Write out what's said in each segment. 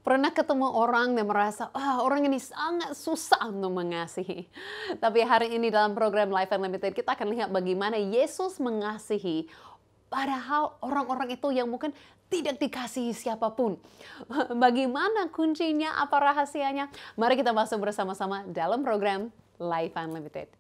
Pernah ketemu orang yang merasa, orang ini sangat susah untuk mengasihi. Tapi hari ini dalam program Life Unlimited kita akan lihat bagaimana Yesus mengasihi. Padahal orang-orang itu yang mungkin tidak dikasihi siapapun. Bagaimana kuncinya, apa rahasianya? Mari kita masuk bersama-sama dalam program Life Unlimited.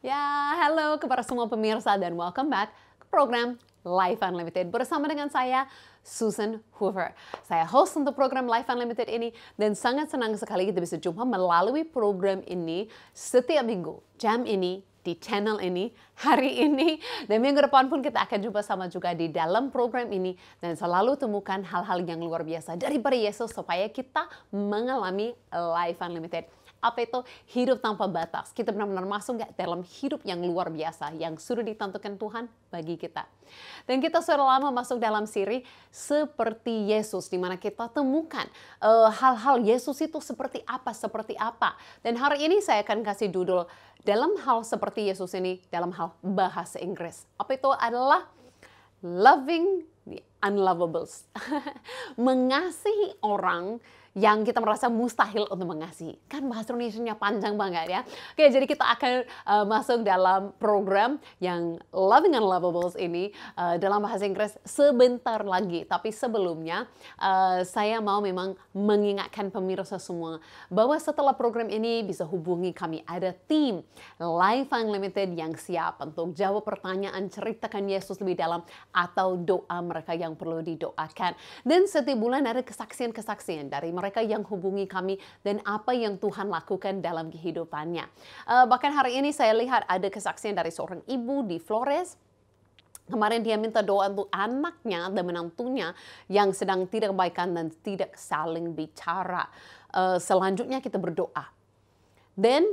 Ya, halo kepada semua pemirsa dan welcome back ke program Life Unlimited bersama dengan saya, Susan Hoover. Saya host untuk program Life Unlimited ini dan sangat senang sekali kita bisa jumpa melalui program ini setiap minggu, jam ini, di channel ini, hari ini, dan minggu depan pun kita akan jumpa sama juga di dalam program ini dan selalu temukan hal-hal yang luar biasa daripada Yesus supaya kita mengalami Life Unlimited. Apa itu hidup tanpa batas? Kita benar-benar masuk dalam hidup yang luar biasa yang sudah ditentukan Tuhan bagi kita. Dan kita sudah lama masuk dalam siri seperti Yesus, di mana kita temukan hal-hal Yesus itu seperti apa. Dan hari ini saya akan kasih judul dalam hal seperti Yesus ini dalam hal bahasa Inggris. Apa itu adalah loving the unlovables. Mengasihi orang yang kita merasa mustahil untuk mengasihi. Kan bahasa Indonesia-nya panjang banget ya. Oke, jadi kita akan masuk dalam program yang Loving Unlovables ini dalam bahasa Inggris sebentar lagi. Tapi sebelumnya saya mau memang mengingatkan pemirsa semua bahwa setelah program ini bisa hubungi kami. Ada tim Life Unlimited yang siap untuk jawab pertanyaan, ceritakan Yesus lebih dalam atau doa mereka yang perlu didoakan. Dan setiap bulan ada kesaksian-kesaksian dari mereka yang hubungi kami dan apa yang Tuhan lakukan dalam kehidupannya. Bahkan hari ini saya lihat ada kesaksian dari seorang ibu di Flores. Kemarin dia minta doa untuk anaknya dan menantunya yang sedang tidak baikan dan tidak saling bicara. Selanjutnya kita berdoa. Dan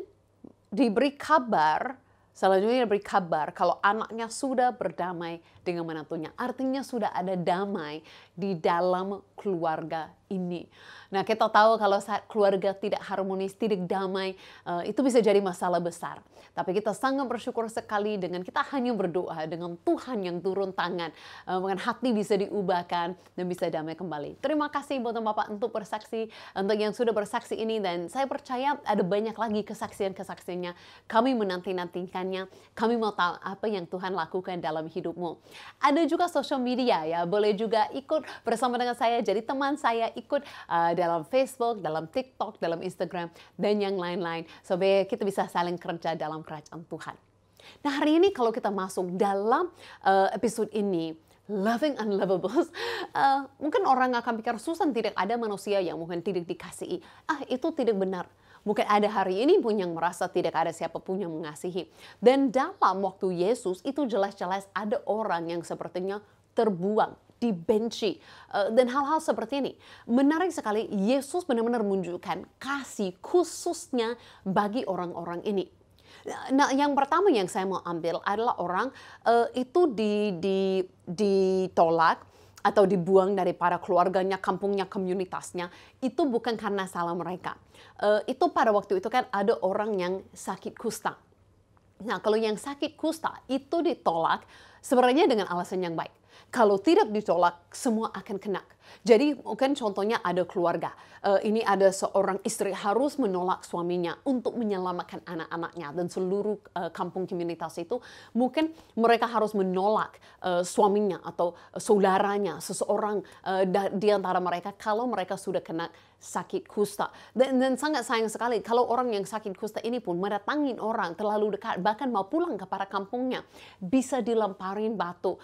diberi kabar, selanjutnya diberi kabar kalau anaknya sudah berdamai dengan menantunya. Artinya sudah ada damai di dalam keluarga ini. Nah, kita tahu kalau saat keluarga tidak harmonis, tidak damai, itu bisa jadi masalah besar. Tapi kita sangat bersyukur sekali dengan kita hanya berdoa dengan Tuhan yang turun tangan. Dengan hati bisa diubahkan dan bisa damai kembali. Terima kasih buat Bapak untuk bersaksi, untuk yang sudah bersaksi ini. Dan saya percaya ada banyak lagi kesaksian-kesaksiannya. Kami menanti-nantikannya. Kami mau tahu apa yang Tuhan lakukan dalam hidupmu. Ada juga social media ya. Boleh juga ikut bersama dengan saya. Jadi teman saya ikut dalam Facebook, dalam TikTok, dalam Instagram, dan yang lain-lain. Supaya kita bisa saling kerja dalam kerajaan Tuhan. Nah, hari ini kalau kita masuk dalam episode ini, Loving Unlovables, mungkin orang akan pikir Susan tidak ada manusia yang mungkin tidak dikasihi. Itu tidak benar. Mungkin ada hari ini pun yang merasa tidak ada siapapun yang mengasihi. Dan dalam waktu Yesus itu jelas-jelas ada orang yang sepertinya terbuang, dibenci, dan hal-hal seperti ini. Menarik sekali, Yesus benar-benar menunjukkan kasih khususnya bagi orang-orang ini. Nah, yang pertama yang saya mau ambil adalah orang itu ditolak atau dibuang daripada keluarganya, kampungnya, komunitasnya. Itu bukan karena salah mereka. Itu pada waktu itu kan ada orang yang sakit kusta. Nah, kalau yang sakit kusta itu ditolak sebenarnya dengan alasan yang baik. Kalau tidak ditolak, semua akan kena. Jadi mungkin contohnya ada keluarga. Ini ada seorang istri harus menolak suaminya untuk menyelamatkan anak-anaknya. Dan seluruh kampung komunitas itu mungkin mereka harus menolak suaminya atau saudaranya, seseorang di antara mereka kalau mereka sudah kena sakit kusta. Dan sangat sayang sekali kalau orang yang sakit kusta ini pun mendatangin orang terlalu dekat, bahkan mau pulang kepada kampungnya, bisa dilemparin batu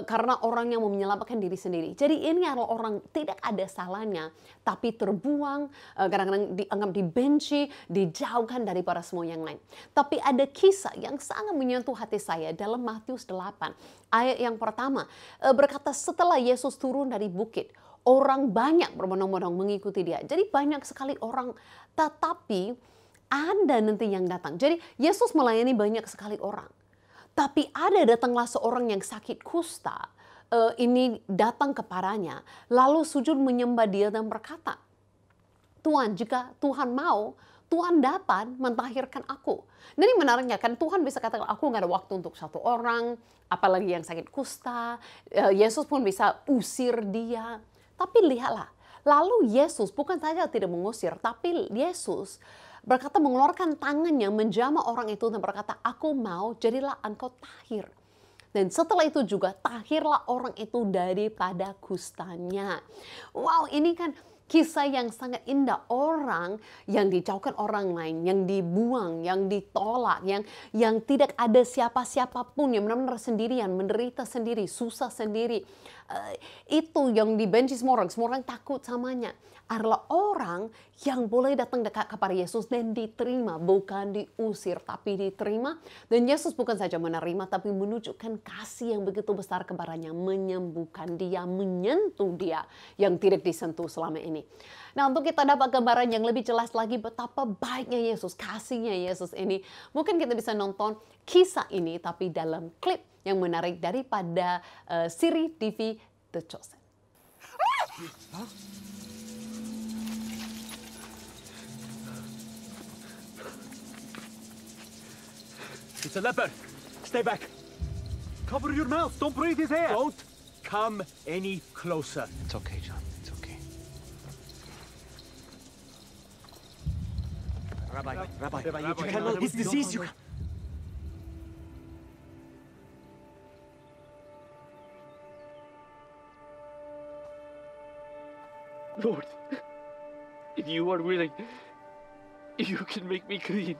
karena orang yang mau menyelamatkan diri sendiri. Jadi ini adalah orang tidak ada salahnya, tapi terbuang, kadang-kadang dianggap dibenci, dijauhkan daripada semua yang lain. Tapi ada kisah yang sangat menyentuh hati saya dalam Matius 8. Ayat yang pertama berkata setelah Yesus turun dari bukit, orang banyak berbondong-bondong mengikuti dia. Jadi banyak sekali orang, tetapi ada nanti yang datang. Jadi Yesus melayani banyak sekali orang. Tapi ada datanglah seorang yang sakit kusta, ini datang kepadanya, lalu sujud menyembah dia dan berkata, Tuhan, jika Tuhan mau, Tuhan dapat mentahirkan aku. Nah, ini menariknya kan, Tuhan bisa katakan, aku nggak ada waktu untuk satu orang, apalagi yang sakit kusta. Yesus pun bisa usir dia. Tapi lihatlah, lalu Yesus bukan saja tidak mengusir, tapi Yesus berkata mengeluarkan tangannya menjamah orang itu dan berkata, aku mau, jadilah engkau tahir. Dan setelah itu juga tahirlah orang itu daripada kustanya. Wow, ini kan kisah yang sangat indah. Orang yang dijauhkan orang lain, yang dibuang, yang ditolak, yang tidak ada siapa-siapapun, yang benar-benar sendirian, menderita sendiri, susah sendiri. Itu yang dibenci semua orang takut samanya. Adalah orang yang boleh datang dekat kepada Yesus dan diterima, bukan diusir tapi diterima. Dan Yesus bukan saja menerima tapi menunjukkan kasih yang begitu besar kepadanya, menyembuhkan dia, menyentuh dia yang tidak disentuh selama ini. Nah, untuk kita dapat gambaran yang lebih jelas lagi betapa baiknya Yesus, kasihnya Yesus ini, mungkin kita bisa nonton kisah ini tapi dalam klip yang menarik daripada siri TV The Chosen. Huh? It's a leopard. Stay back. Cover your mouth. Don't breathe his air. Don't come any closer. It's okay, John. It's okay. Rabbi, Rabbi, you cannot. His disease. You. Lord, if you are willing, you can make me clean.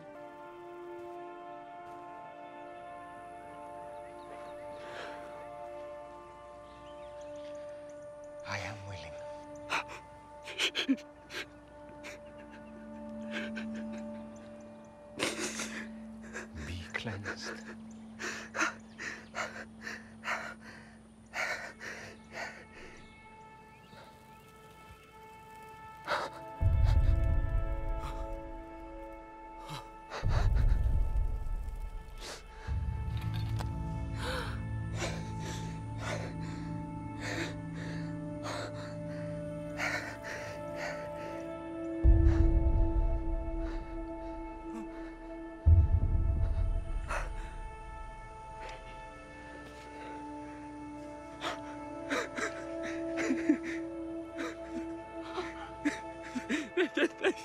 I am willing. Be cleansed.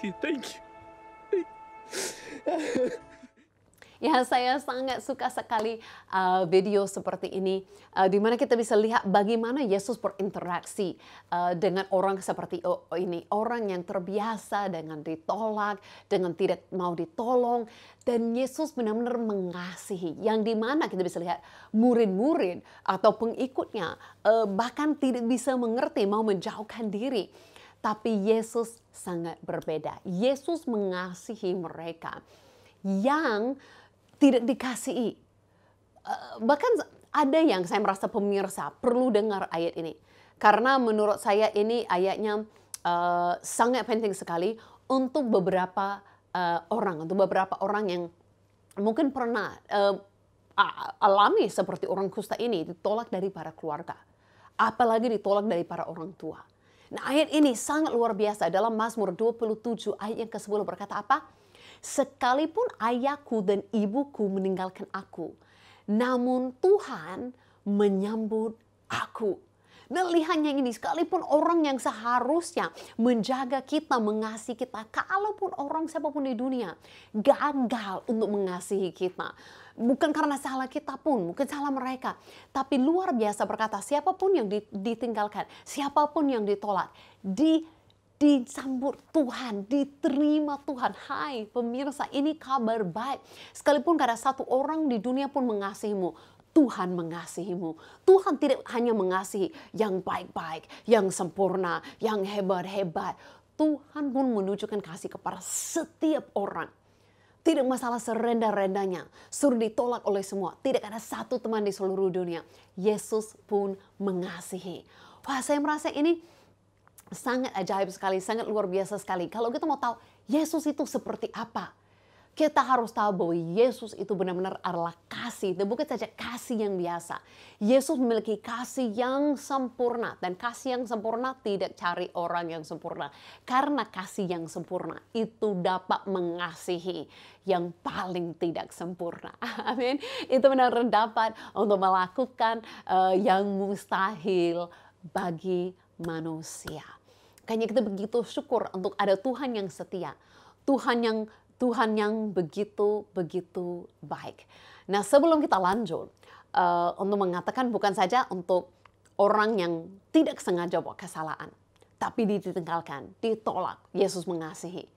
Thank you. Ya, saya sangat suka sekali video seperti ini, di mana kita bisa lihat bagaimana Yesus berinteraksi dengan orang seperti ini. Orang yang terbiasa dengan ditolak, dengan tidak mau ditolong. Dan Yesus benar-benar mengasihi, yang dimana kita bisa lihat murid-murid atau pengikutnya bahkan tidak bisa mengerti, mau menjauhkan diri. Tapi Yesus sangat berbeda. Yesus mengasihi mereka yang tidak dikasihi. Bahkan ada yang saya merasa pemirsa perlu dengar ayat ini. Karena menurut saya ini ayatnya sangat penting sekali untuk beberapa orang yang mungkin pernah alami seperti orang kusta ini, ditolak dari para keluarga. Apalagi ditolak dari para orang tua. Nah, ayat ini sangat luar biasa. Dalam Mazmur 27 ayat yang ke-10 berkata apa? Sekalipun ayahku dan ibuku meninggalkan aku, namun Tuhan menyambut aku. Nah, lihatnya ini, sekalipun orang yang seharusnya menjaga kita, mengasihi kita, kalaupun orang siapapun di dunia gagal untuk mengasihi kita, bukan karena salah kita pun, mungkin salah mereka, tapi luar biasa berkata, siapapun yang ditinggalkan, siapapun yang ditolak, disambut Tuhan, diterima Tuhan. Hai pemirsa, ini kabar baik. Sekalipun gak ada satu orang di dunia pun mengasihimu, Tuhan mengasihimu. Tuhan tidak hanya mengasihi yang baik-baik, yang sempurna, yang hebat-hebat. Tuhan pun menunjukkan kasih kepada setiap orang. Tidak masalah serendah-rendahnya, suruh ditolak oleh semua. Tidak ada satu teman di seluruh dunia. Yesus pun mengasihi. Wah, saya merasa ini sangat ajaib sekali, sangat luar biasa sekali. Kalau kita mau tahu Yesus itu seperti apa, kita harus tahu bahwa Yesus itu benar-benar adalah kasih. Dan bukan saja kasih yang biasa. Yesus memiliki kasih yang sempurna. Dan kasih yang sempurna tidak cari orang yang sempurna. Karena kasih yang sempurna itu dapat mengasihi yang paling tidak sempurna. Amin. Itu benar-benar dapat untuk melakukan yang mustahil bagi manusia. Makanya kita begitu syukur untuk ada Tuhan yang setia. Tuhan yang begitu baik. Nah, sebelum kita lanjut untuk mengatakan bukan saja untuk orang yang tidak sengaja buat kesalahan, tapi ditinggalkan, ditolak, Yesus mengasihi.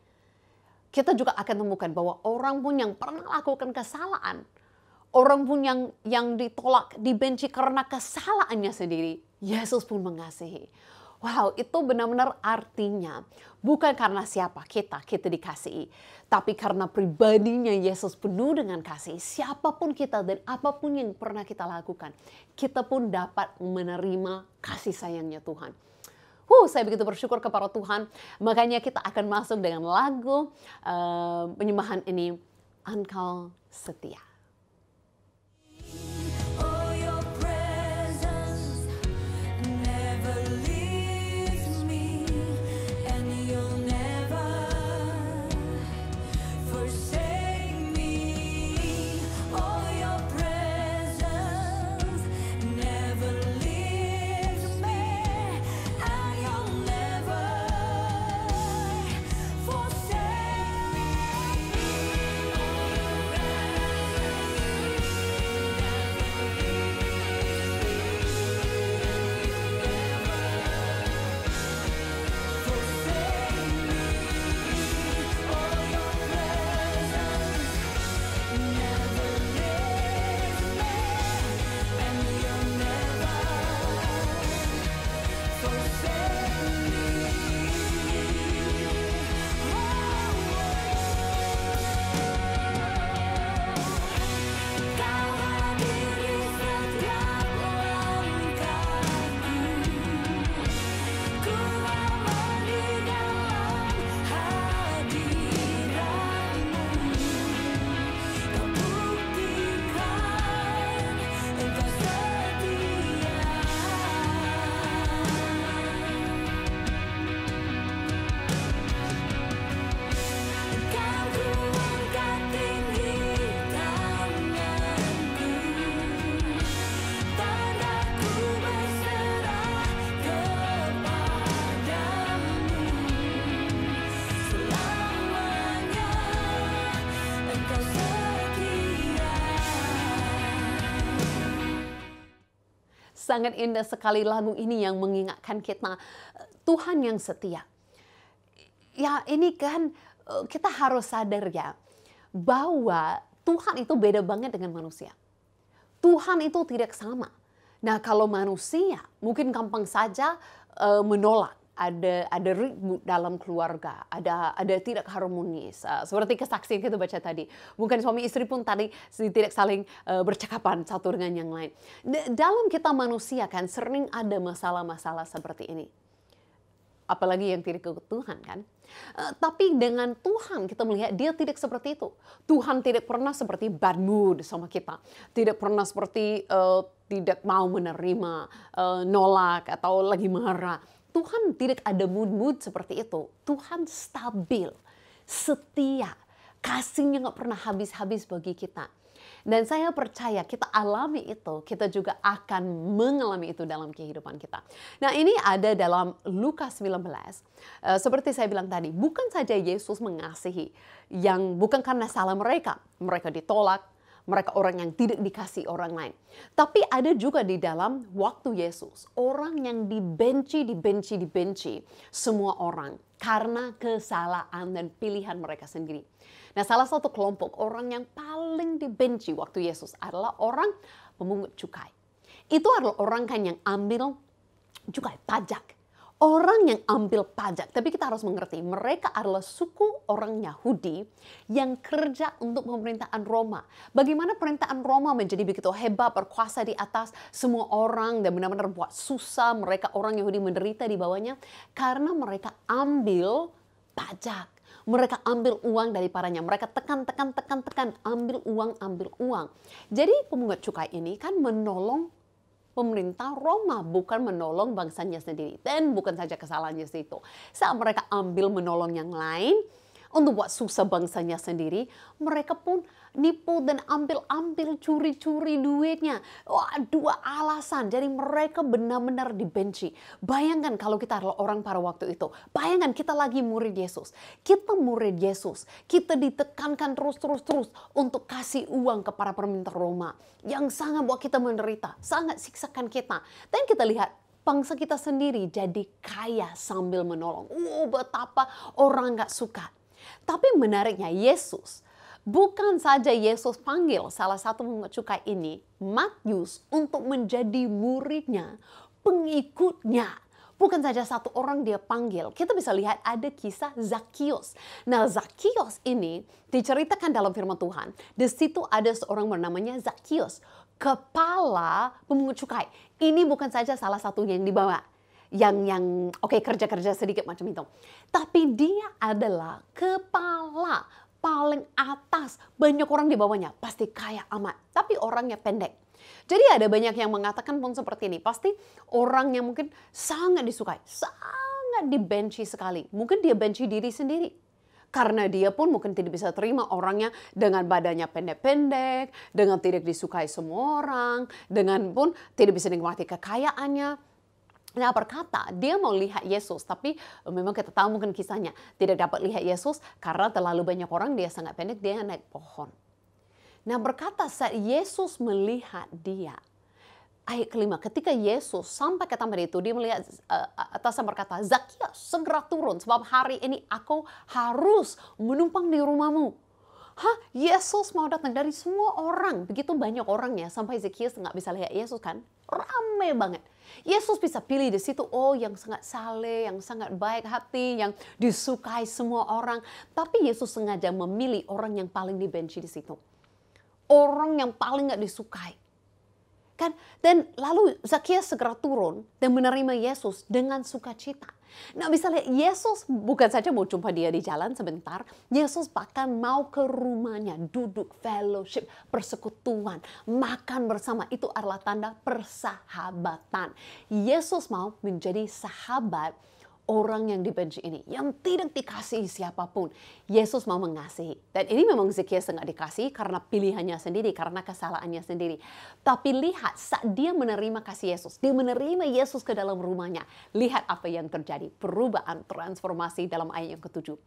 Kita juga akan temukan bahwa orang pun yang pernah lakukan kesalahan, orang pun yang ditolak, dibenci karena kesalahannya sendiri, Yesus pun mengasihi. Wow, itu benar-benar artinya bukan karena siapa kita dikasihi, tapi karena pribadinya Yesus penuh dengan kasih. Siapapun kita dan apapun yang pernah kita lakukan, kita pun dapat menerima kasih sayangnya Tuhan. Saya begitu bersyukur kepada Tuhan. Makanya kita akan masuk dengan lagu penyembahan ini, Engkau Setia. Sangat indah sekali lagu ini yang mengingatkan kita Tuhan yang setia. Ya, ini kan kita harus sadar ya bahwa Tuhan itu beda banget dengan manusia. Tuhan itu tidak sama. Nah, kalau manusia mungkin gampang saja menolak. Ada ribut dalam keluarga, ada tidak harmonis. Seperti kesaksian kita baca tadi. Mungkin suami istri pun tadi tidak saling bercakapan satu dengan yang lain. Dalam kita manusia kan sering ada masalah-masalah seperti ini. Apalagi yang tidak ke Tuhan kan. Tapi dengan Tuhan kita melihat dia tidak seperti itu. Tuhan tidak pernah seperti bad mood sama kita. Tidak pernah seperti tidak mau menerima, nolak atau lagi marah. Tuhan tidak ada mood-mood seperti itu. Tuhan stabil, setia, kasihnya nggak pernah habis-habis bagi kita. Dan saya percaya kita alami itu, kita juga akan mengalami itu dalam kehidupan kita. Nah, ini ada dalam Lukas 19. Seperti saya bilang tadi, bukan saja Yesus mengasihi yang bukan karena salah mereka ditolak, mereka orang yang tidak dikasih orang lain. Tapi ada juga di dalam waktu Yesus, orang yang dibenci semua orang karena kesalahan dan pilihan mereka sendiri. Nah, salah satu kelompok orang yang paling dibenci waktu Yesus adalah orang pemungut cukai. Itu adalah orang kan yang ambil cukai pajak. orang yang ambil pajak. Tapi kita harus mengerti, mereka adalah suku orang Yahudi yang kerja untuk pemerintahan Roma. Bagaimana pemerintahan Roma menjadi begitu hebat, berkuasa di atas semua orang, dan benar-benar buat susah mereka orang Yahudi menderita di bawahnya, karena mereka ambil pajak. Mereka ambil uang daripadanya. Mereka tekan, ambil uang. Jadi pemungut cukai ini kan menolong pemerintah Roma, bukan menolong bangsanya sendiri. Dan bukan saja kesalahannya situ. Saat mereka ambil menolong yang lain, untuk buat susah bangsanya sendiri, mereka pun nipu dan ambil curi-curi duitnya. Wah, dua alasan. Jadi mereka benar-benar dibenci. Bayangkan kalau kita adalah orang pada waktu itu. Bayangkan kita lagi murid Yesus. Kita murid Yesus. Kita ditekankan terus untuk kasih uang kepada pemerintah Roma. Yang sangat buat kita menderita. Sangat siksakan kita. Dan kita lihat bangsa kita sendiri jadi kaya sambil menolong. Betapa orang gak suka. Tapi menariknya Yesus, bukan saja Yesus panggil salah satu pemungut cukai ini, Matius, untuk menjadi muridnya, pengikutnya. Bukan saja satu orang dia panggil. Kita bisa lihat ada kisah Zakheus. Nah, Zakheus ini diceritakan dalam firman Tuhan. Di situ ada seorang bernamanya Zakheus, kepala pemungut cukai. Ini bukan saja salah satu yang dibawa. Yang kerja-kerja sedikit macam itu. Tapi dia adalah kepala paling atas. Banyak orang di bawahnya. Pasti kaya amat. Tapi orangnya pendek. Jadi ada banyak yang mengatakan pun seperti ini. Pasti orang yang mungkin sangat disukai. Sangat dibenci sekali. Mungkin dia benci diri sendiri. Karena dia pun mungkin tidak bisa terima orangnya dengan badannya pendek-pendek. Dengan tidak disukai semua orang. Dengan pun tidak bisa nikmati kekayaannya. Nah, berkata dia mau lihat Yesus, tapi memang kita tahu mungkin kisahnya tidak dapat lihat Yesus karena terlalu banyak orang, dia sangat pendek, dia naik pohon. Nah, berkata saat Yesus melihat dia, ayat kelima, ketika Yesus sampai ke tempat itu, dia melihat atasan berkata, Zakheus, segera turun sebab hari ini aku harus menumpang di rumahmu. Yesus mau datang dari semua orang. Begitu banyak orangnya sampai Zakheus nggak bisa lihat Yesus kan. Ramai banget. Yesus bisa pilih di situ, yang sangat saleh, yang sangat baik hati, yang disukai semua orang. Tapi Yesus sengaja memilih orang yang paling dibenci di situ. Orang yang paling nggak disukai. Kan? Dan lalu Zakheus segera turun dan menerima Yesus dengan sukacita. Nah, bisa lihat Yesus bukan saja mau jumpa dia di jalan sebentar. Yesus bahkan mau ke rumahnya, duduk, fellowship, persekutuan, makan bersama. Itu adalah tanda persahabatan. Yesus mau menjadi sahabat orang yang dibenci ini, yang tidak dikasihi siapapun. Yesus mau mengasihi. Dan ini memang Zakheus nggak dikasihi karena pilihannya sendiri, karena kesalahannya sendiri. Tapi lihat saat dia menerima kasih Yesus, dia menerima Yesus ke dalam rumahnya. Lihat apa yang terjadi, perubahan, transformasi dalam ayat yang ke-7.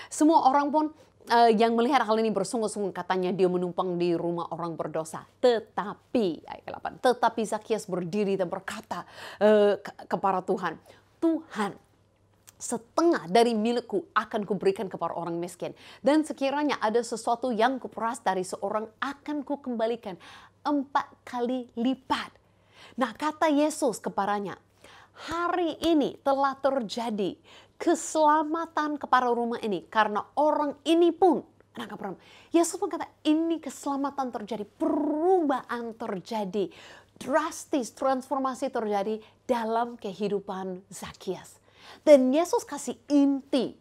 Semua orang pun yang melihat hal ini bersungguh-sungguh, katanya dia menumpang di rumah orang berdosa. Tetapi, ayat 8, tetapi Zakheus berdiri dan berkata kepada Tuhan, Tuhan, setengah dari milikku akan kuberikan kepada orang miskin. Dan sekiranya ada sesuatu yang kuperas dari seorang, akan kukembalikan 4 kali lipat. Nah, kata Yesus kepadanya, hari ini telah terjadi keselamatan kepada rumah ini. Karena orang ini pun, Yesus berkata, ini keselamatan terjadi, perubahan terjadi. Drastis, transformasi terjadi dalam kehidupan Zakheus. Dan Yesus kasih inti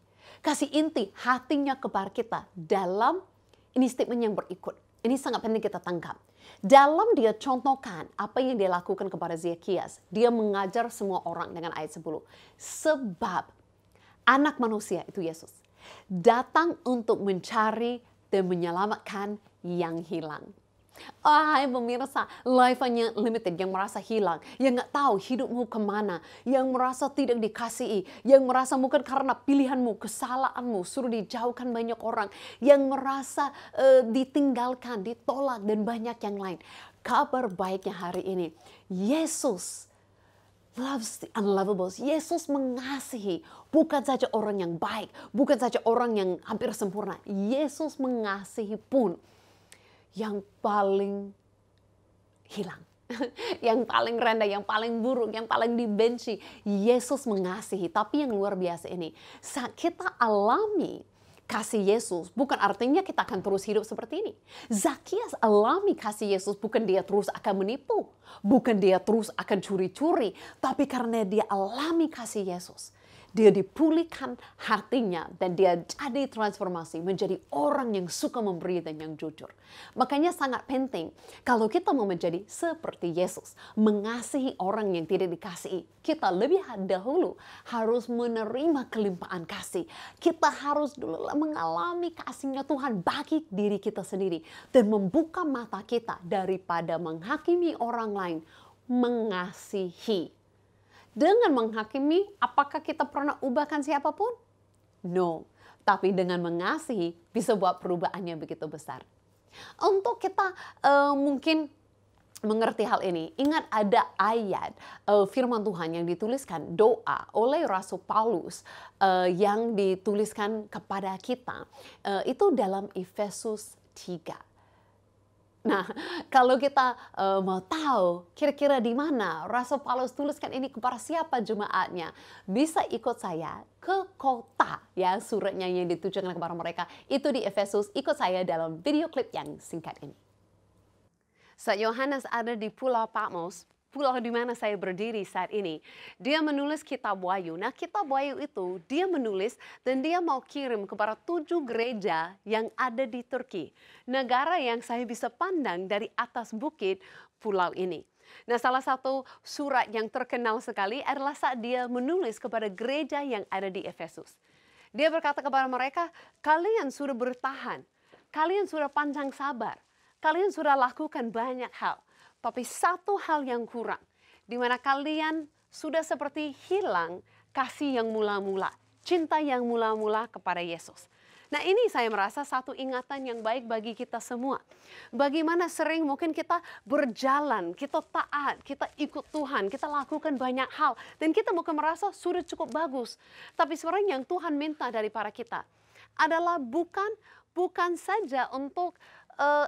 hatinya kepada kita dalam ini statement yang berikut. Ini sangat penting kita tangkap. Dalam dia contohkan apa yang dia lakukan kepada Zakheus, dia mengajar semua orang dengan ayat 10. Sebab anak manusia, itu Yesus, datang untuk mencari dan menyelamatkan yang hilang. Hai pemirsa, Life Unlimited yang merasa hilang, yang nggak tahu hidupmu kemana, yang merasa tidak dikasihi, yang merasa mungkin karena pilihanmu, kesalahanmu, suruh dijauhkan banyak orang, yang merasa ditinggalkan, ditolak, dan banyak yang lain. Kabar baiknya hari ini, Yesus loves the unlovables. Yesus mengasihi bukan saja orang yang baik, bukan saja orang yang hampir sempurna. Yesus mengasihi pun yang paling hilang. yang paling rendah, yang paling buruk, yang paling dibenci. Yesus mengasihi, tapi yang luar biasa ini, saat kita alami kasih Yesus, bukan artinya kita akan terus hidup seperti ini. Zakias alami kasih Yesus, bukan dia terus akan menipu, bukan dia terus akan curi-curi, tapi karena dia alami kasih Yesus, dia dipulihkan hatinya dan dia jadi transformasi menjadi orang yang suka memberi dan yang jujur. Makanya sangat penting kalau kita mau menjadi seperti Yesus, mengasihi orang yang tidak dikasihi, kita lebih dahulu harus menerima kelimpahan kasih. Kita harus dulu mengalami kasihnya Tuhan bagi diri kita sendiri dan membuka mata kita daripada menghakimi orang lain, mengasihi. Dengan menghakimi, apakah kita pernah ubahkan siapapun? No. Tapi dengan mengasihi, bisa buat perubahannya begitu besar. Untuk kita mungkin mengerti hal ini, ingat ada ayat firman Tuhan yang dituliskan doa oleh Rasul Paulus yang dituliskan kepada kita. Itu dalam Efesus 3. Nah, kalau kita mau tahu kira-kira di mana Rasul Paulus tuliskan ini kepada siapa jemaatnya, bisa ikut saya ke kota ya suratnya yang ditujukan kepada mereka. Itu di Efesus, ikut saya dalam video klip yang singkat ini. Saat Yohanes ada di Pulau Patmos, pulau di mana saya berdiri saat ini, dia menulis kitab Wahyu. Nah, kitab Wahyu itu dia menulis dan dia mau kirim kepada 7 gereja yang ada di Turki. Negara yang saya bisa pandang dari atas bukit pulau ini. Nah, salah satu surat yang terkenal sekali adalah saat dia menulis kepada gereja yang ada di Efesus. Dia berkata kepada mereka, kalian sudah bertahan, kalian sudah panjang sabar, kalian sudah lakukan banyak hal. Tapi satu hal yang kurang, di mana kalian sudah seperti hilang kasih yang mula-mula, cinta yang mula-mula kepada Yesus. Nah, ini saya merasa satu ingatan yang baik bagi kita semua. Bagaimana sering mungkin kita berjalan, kita taat, kita ikut Tuhan, kita lakukan banyak hal. Dan kita mungkin merasa sudah cukup bagus. Tapi sebenarnya yang Tuhan minta daripada kita adalah bukan saja untuk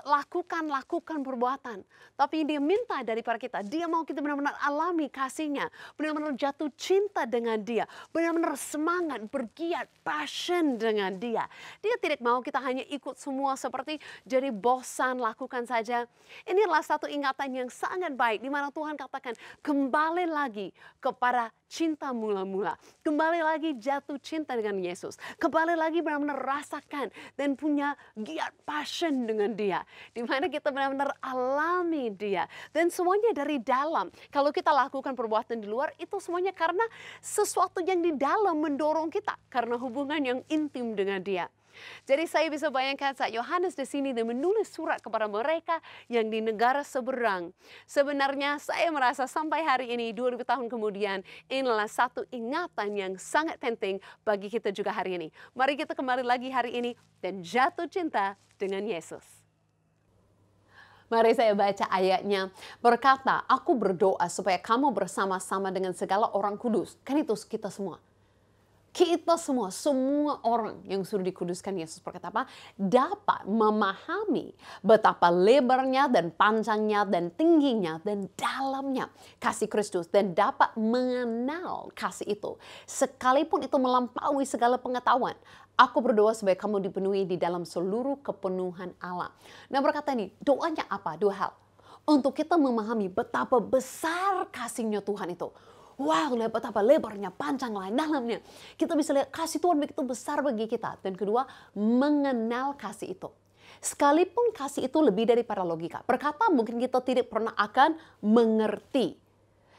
lakukan perbuatan. Tapi dia minta daripada kita, dia mau kita benar-benar alami kasihnya, benar-benar jatuh cinta dengan dia, benar-benar semangat, bergiat, passion dengan dia. Dia tidak mau kita hanya ikut semua seperti jadi bosan, lakukan saja. Ini adalah satu ingatan yang sangat baik, di mana Tuhan katakan, kembali lagi kepada cinta mula-mula. Kembali lagi jatuh cinta dengan Yesus. Kembali lagi benar-benar rasakan dan punya giat passion dengan dia. Di mana kita benar-benar alami dia. Dan semuanya dari dalam. Kalau kita lakukan perbuatan di luar, itu semuanya karena sesuatu yang di dalam mendorong kita. Karena hubungan yang intim dengan dia. Jadi saya bisa bayangkan saat Yohanes di sini dan menulis surat kepada mereka yang di negara seberang. Sebenarnya saya merasa sampai hari ini 2000 tahun kemudian inilah satu ingatan yang sangat penting bagi kita juga hari ini. Mari kita kembali lagi hari ini dan jatuh cinta dengan Yesus. Mari saya baca ayatnya. Berkata, aku berdoa supaya kamu bersama-sama dengan segala orang kudus. Kan itu kita semua. Kita semua orang yang sudah dikuduskan, Yesus berkata apa? Dapat memahami betapa lebarnya dan panjangnya dan tingginya dan dalamnya kasih Kristus. Dan dapat mengenal kasih itu. Sekalipun itu melampaui segala pengetahuan. Aku berdoa supaya kamu dipenuhi di dalam seluruh kepenuhan Allah. Nah berkata ini, doanya apa? 2 hal. Untuk kita memahami betapa besar kasihnya Tuhan itu. Wow, lihat betapa lebarnya, panjangnya, dalamnya. Kita bisa lihat kasih Tuhan begitu besar bagi kita. Dan kedua, mengenal kasih itu. Sekalipun kasih itu lebih daripada logika. Berkata mungkin kita tidak pernah akan mengerti.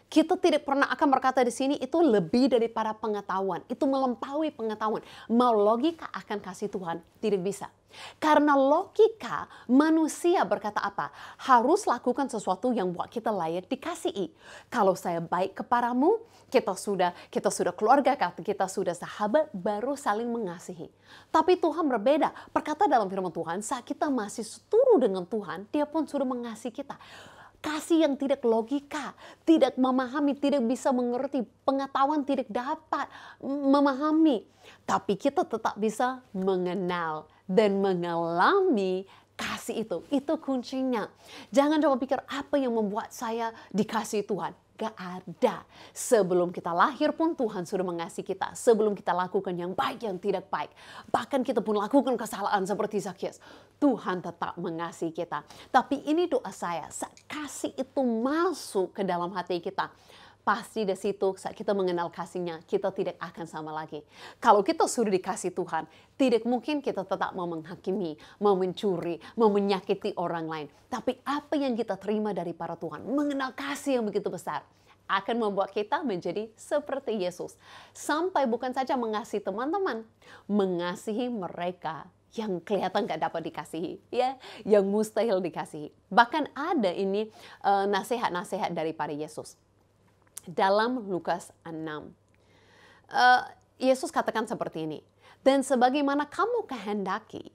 Kita tidak pernah akan berkata di sini itu lebih daripada pengetahuan. Itu melampaui pengetahuan. Mau logika akan kasih Tuhan, tidak bisa. Karena logika manusia berkata apa? Harus lakukan sesuatu yang buat kita layak dikasihi. Kalau saya baik kepadamu, kita sudah keluarga, kita sudah sahabat, baru saling mengasihi. Tapi Tuhan berbeda. Berkata dalam firman Tuhan, saat kita masih setuju dengan Tuhan, dia pun sudah mengasihi kita. Kasih yang tidak logika, tidak memahami, tidak bisa mengerti, pengetahuan tidak dapat memahami. Tapi kita tetap bisa mengenal dan mengalami kasih itu kuncinya. Jangan coba pikir apa yang membuat saya dikasih Tuhan. Gak ada. Sebelum kita lahir pun Tuhan sudah mengasihi kita. Sebelum kita lakukan yang baik, yang tidak baik. Bahkan kita pun lakukan kesalahan seperti Zakius. Tuhan tetap mengasihi kita. Tapi ini doa saya, saat kasih itu masuk ke dalam hati kita, pasti di situ saat kita mengenal kasihnya, kita tidak akan sama lagi. Kalau kita sudah dikasih Tuhan, tidak mungkin kita tetap mau menghakimi, mau mencuri, mau menyakiti orang lain. Tapi apa yang kita terima dari para Tuhan, mengenal kasih yang begitu besar, akan membuat kita menjadi seperti Yesus. Sampai bukan saja mengasihi teman-teman, mengasihi mereka yang kelihatan gak dapat dikasihi, ya, yang mustahil dikasihi. Bahkan ada ini nasihat-nasihat daripada Yesus. Dalam Lukas 6, Yesus katakan seperti ini. Dan sebagaimana kamu kehendaki,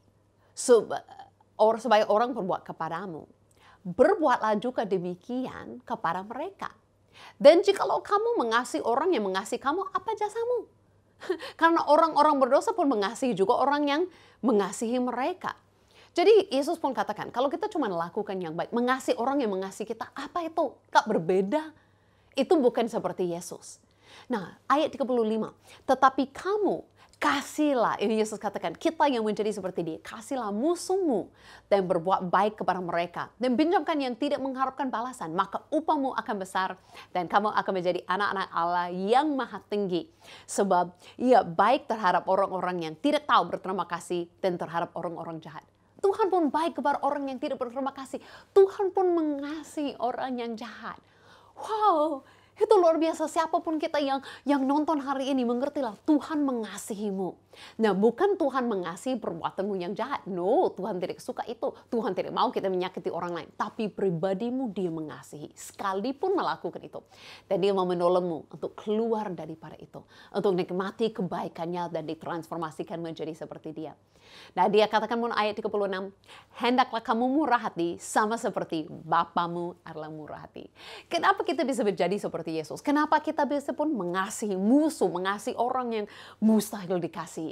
supaya orang berbuat kepadamu, berbuatlah juga demikian kepada mereka. Dan jikalau kamu mengasihi orang yang mengasihi kamu, apa jasamu? Karena orang-orang berdosa pun mengasihi juga orang yang mengasihi mereka. Jadi Yesus pun katakan, kalau kita cuma lakukan yang baik, mengasihi orang yang mengasihi kita, apa itu? Gak berbeda. Itu bukan seperti Yesus. Nah, ayat 35. Tetapi kamu kasihlah, ini Yesus katakan, kita yang menjadi seperti dia, kasihlah musuhmu dan berbuat baik kepada mereka. Dan pinjamkan yang tidak mengharapkan balasan, maka upahmu akan besar dan kamu akan menjadi anak-anak Allah yang maha tinggi. Sebab ia baik terhadap orang-orang yang tidak tahu berterima kasih dan terhadap orang-orang jahat. Tuhan pun baik kepada orang yang tidak berterima kasih. Tuhan pun mengasihi orang yang jahat. Wow, itu luar biasa. Siapapun kita yang nonton hari ini, mengertilah Tuhan mengasihimu. Nah, bukan Tuhan mengasihi perbuatanmu yang jahat. No, Tuhan tidak suka itu. Tuhan tidak mau kita menyakiti orang lain. Tapi pribadimu dia mengasihi. Sekalipun melakukan itu. Dan dia mau menolongmu untuk keluar daripada itu. Untuk nikmati kebaikannya dan ditransformasikan menjadi seperti dia. Nah, dia katakan pun ayat 36, hendaklah kamu murah hati sama seperti Bapamu adalah murah hati. Kenapa kita bisa menjadi seperti Yesus? Kenapa kita bisa pun mengasihi musuh, mengasihi orang yang mustahil dikasihi?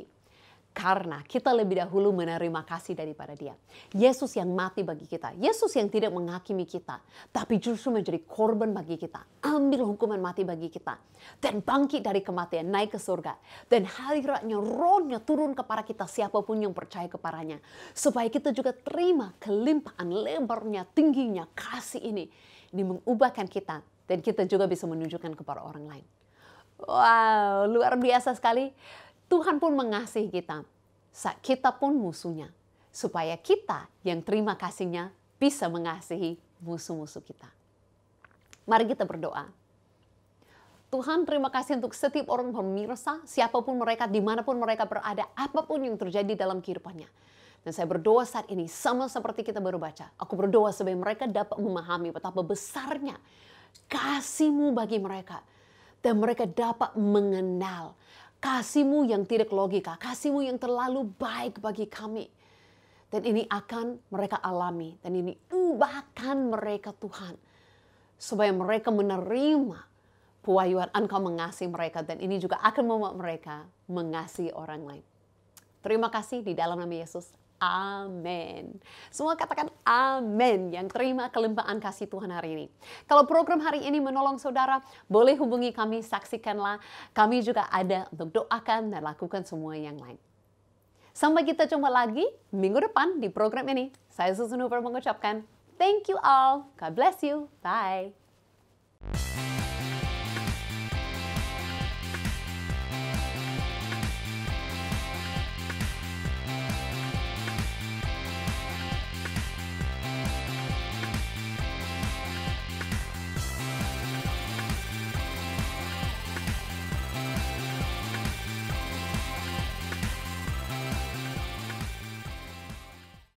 Karena kita lebih dahulu menerima kasih daripada dia. Yesus yang mati bagi kita. Yesus yang tidak menghakimi kita. Tapi justru menjadi korban bagi kita. Ambil hukuman mati bagi kita. Dan bangkit dari kematian, naik ke surga. Dan hadiratnya, rohnya turun kepada kita siapapun yang percaya kepadanya. Supaya kita juga terima kelimpahan lebarnya, tingginya kasih ini. Ini mengubahkan kita. Dan kita juga bisa menunjukkan kepada orang lain. Wow, luar biasa sekali. Tuhan pun mengasihi kita, saat kita pun musuhnya. Supaya kita yang terima kasihnya bisa mengasihi musuh-musuh kita. Mari kita berdoa. Tuhan, terima kasih untuk setiap orang pemirsa, siapapun mereka, dimanapun mereka berada, apapun yang terjadi dalam kehidupannya. Dan saya berdoa saat ini, sama seperti kita baru baca. Aku berdoa supaya mereka dapat memahami betapa besarnya kasih-Mu bagi mereka. Dan mereka dapat mengenal kasih-Mu yang tidak logika, kasih-Mu yang terlalu baik bagi kami. Dan ini akan mereka alami, dan ini ubahkan mereka Tuhan. Supaya mereka menerima pewahyuan Engkau mengasihi mereka, dan ini juga akan membuat mereka mengasihi orang lain. Terima kasih di dalam nama Yesus. Amin. Semua katakan amin yang terima kelimpahan kasih Tuhan hari ini. Kalau program hari ini menolong saudara, boleh hubungi kami, saksikanlah. Kami juga ada untuk doakan dan lakukan semua yang lain. Sampai kita jumpa lagi minggu depan di program ini. Saya Susan Hoover mengucapkan thank you all. God bless you. Bye.